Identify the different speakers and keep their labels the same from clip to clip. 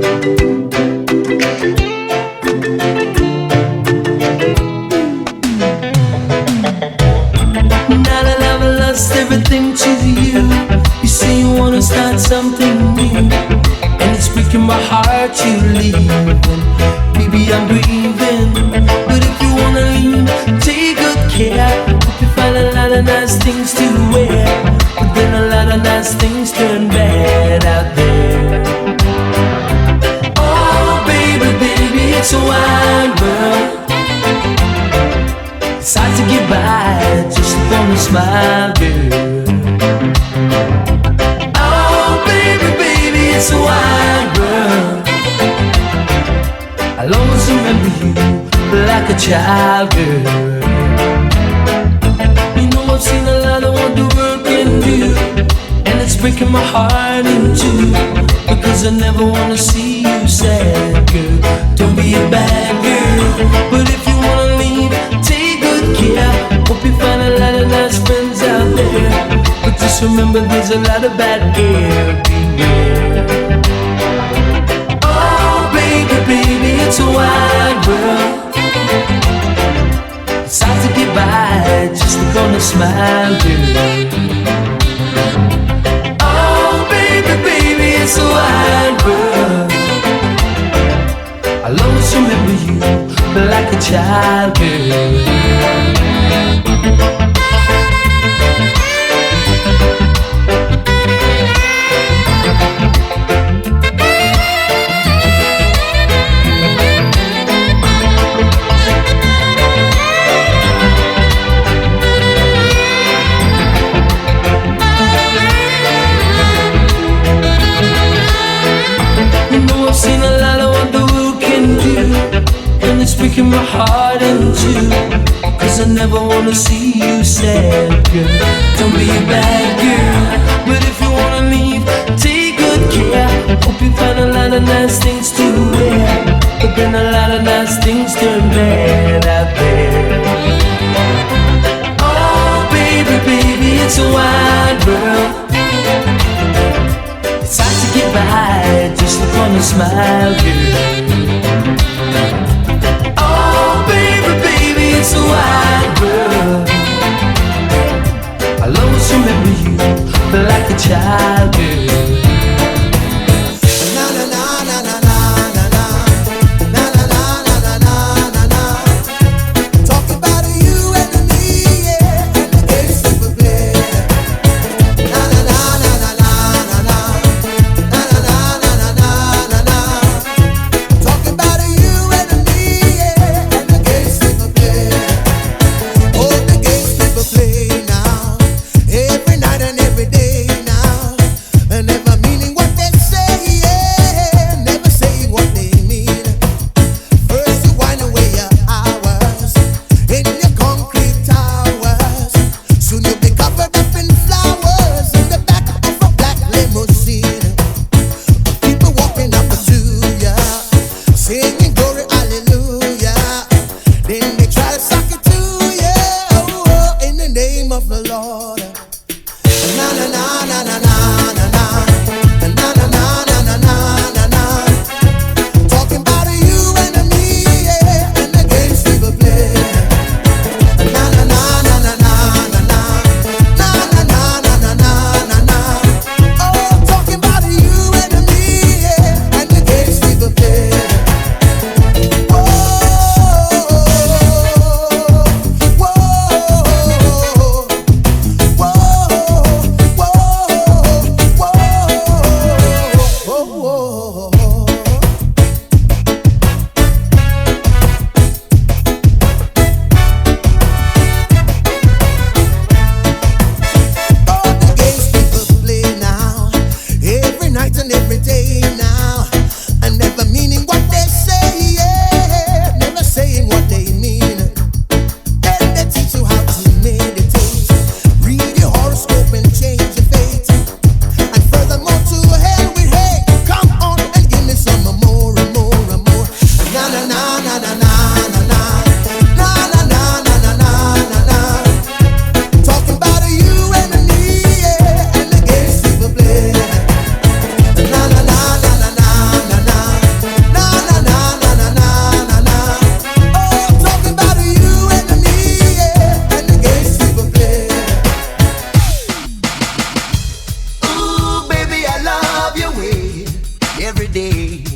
Speaker 1: Now that I've lost everything to you, you say you wanna start something new, and it's breaking my heart you leaving. Baby, I'm grieving, but if you wanna leave, take good care. Hope you find a lot of nice things to wear, but then a lot of nice things turn bad out there. Oh, baby, baby, it's a wide world. It's hard to get by just upon a smile, girl. Oh, baby, baby, it's a wide world. I'll always remember you like a child, girl. You know I've seen a lot of what the world can do, and it's breaking my heart in two, because I never wanna see you sad, girl. Don't be a bad girl, but if you wanna leave, take good care. Hope you find a lot of nice friends out there, but just remember there's a lot of bad air, beware. Oh, baby, baby, it's a wide world. It's hard to get by just upon a smile, girl. Oh, baby, baby, it's a wide world. I'll always remember you like a child, girl. You know I've seen a lot of what the world can do, and it's breaking my heart in two, cause I never wanna see you sad, girl. Don't be a bad girl, but if you wanna leave, take good care. Hope you find a lot of nice things to wear, but then a lot of nice things turn bad out there. Oh, baby, baby, it's a wide world. It's hard to get by just upon a smile, girl. Oh, baby, baby, it's a wide world. I'll always remember you like a child, girl. Na na na na na na na na na na na na na na. Talk about you and me, yeah, and the games that we play. Na na na na na na na na na na na na na. Talk about you and me, yeah, and the games that we play. Oh, the games people play now, every night and every day now, and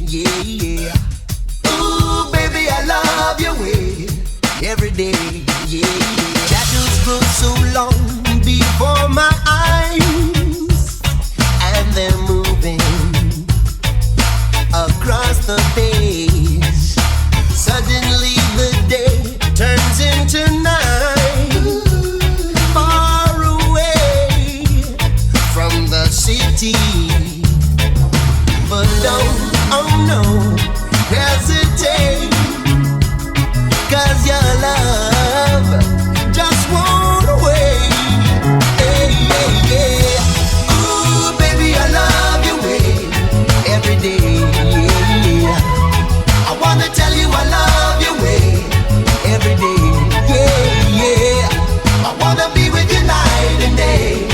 Speaker 1: yeah, yeah. Ooh, baby, I love your way every day, yeah, yeah. Shadows grow so long before my eyes, and they're moving across the page. Suddenly the day turns into night, far away from the city. But don't, oh no, hesitate, 'cause your love just won't wait. Hey, hey, yeah. Ooh, baby, I love your way every day, yeah. I wanna tell you I love your way every day, yeah, yeah. I wanna be with you night and day.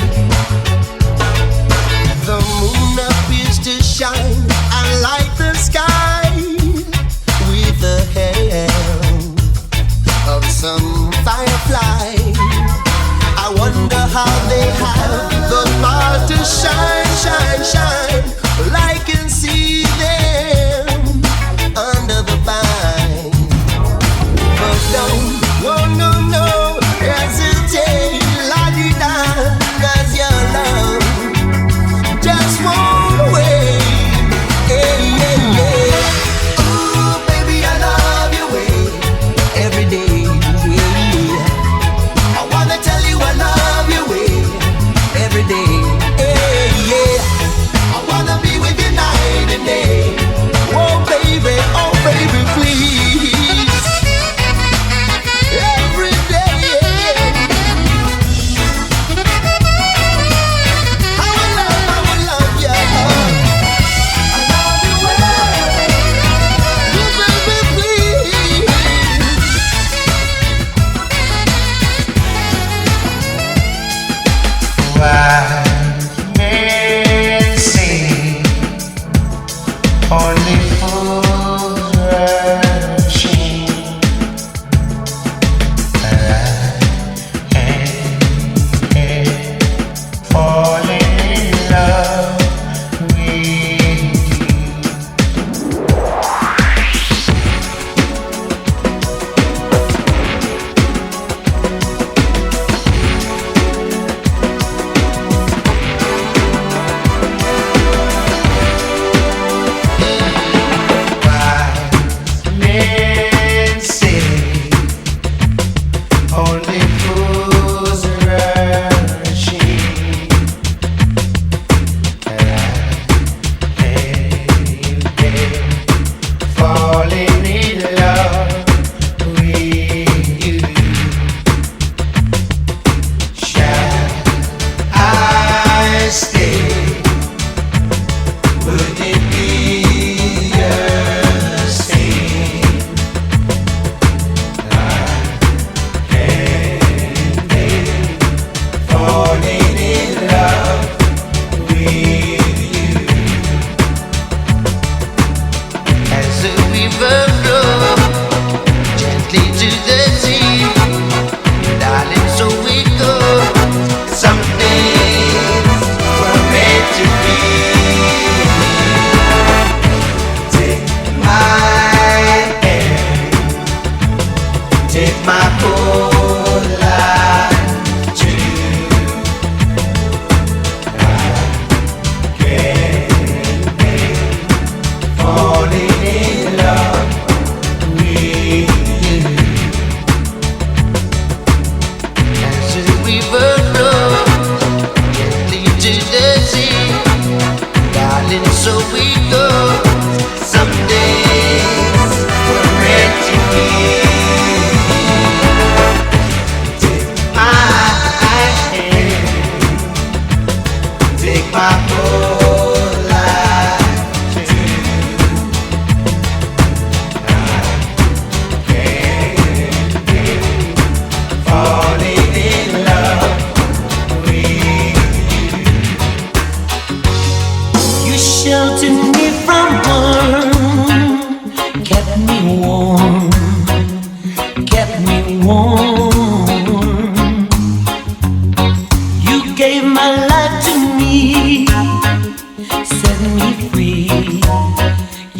Speaker 1: The moon appears to shine and light the sky with the help of some firefly. I wonder how they have the power to shine, shine, shine. Well, I can see them under the vine. But don't, oh no, no, hesitate, la-di-da, 'cause your love just won't wait. Hey, yeah, yeah. Ooh, baby, I love your way every day, yeah. I wanna tell you I love your way every day, hey, yeah. I wanna be with you night and day. Oh baby, please. Every day, I will love you. I love you well. You baby, please.
Speaker 2: White men sing, only fools rushing. Falling in love with you.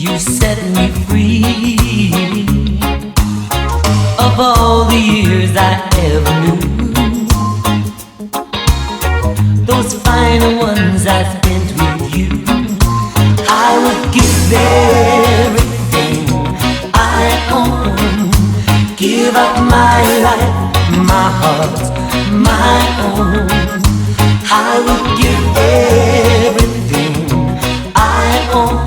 Speaker 1: You set me free of all the years I ever knew. Those final ones I spent with you, I would give everything I own, give up my life, my heart, my own. I would give everything I own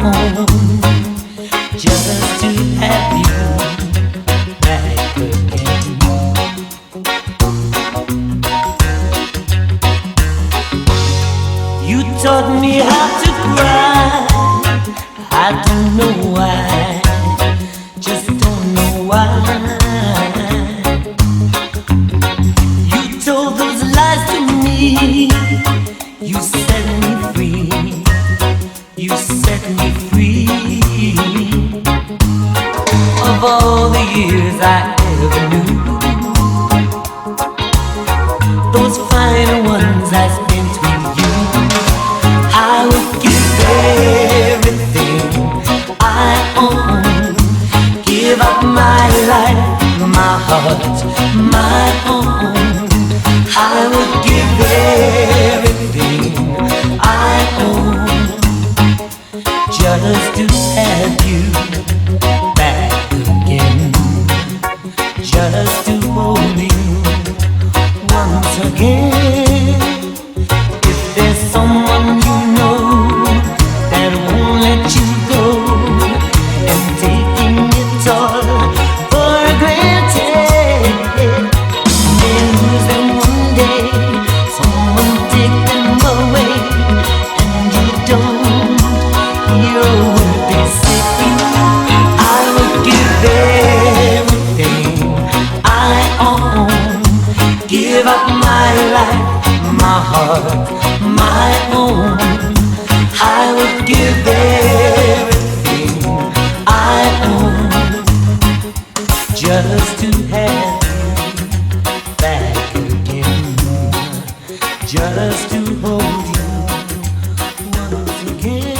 Speaker 1: just to have you back again. You taught me how to cry. I don't know why, just don't know why. You told those lies to me. You set me free. You set me free of all the years I ever knew. Those final ones I spent with you, I would give everything I own, give up my life, my heart, my own. I would give everything I own just to have you back again, just to hold you once again. If there's someone you know that won't let you go, and taking it all for granted, they lose them one day, someone take them away, and you don't hear a word they say. I would give everything I own, give up my life, my heart, my own. I would give everything I own just to have you back again, just to hold you once again.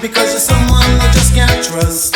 Speaker 3: because you're someone I just can't trust.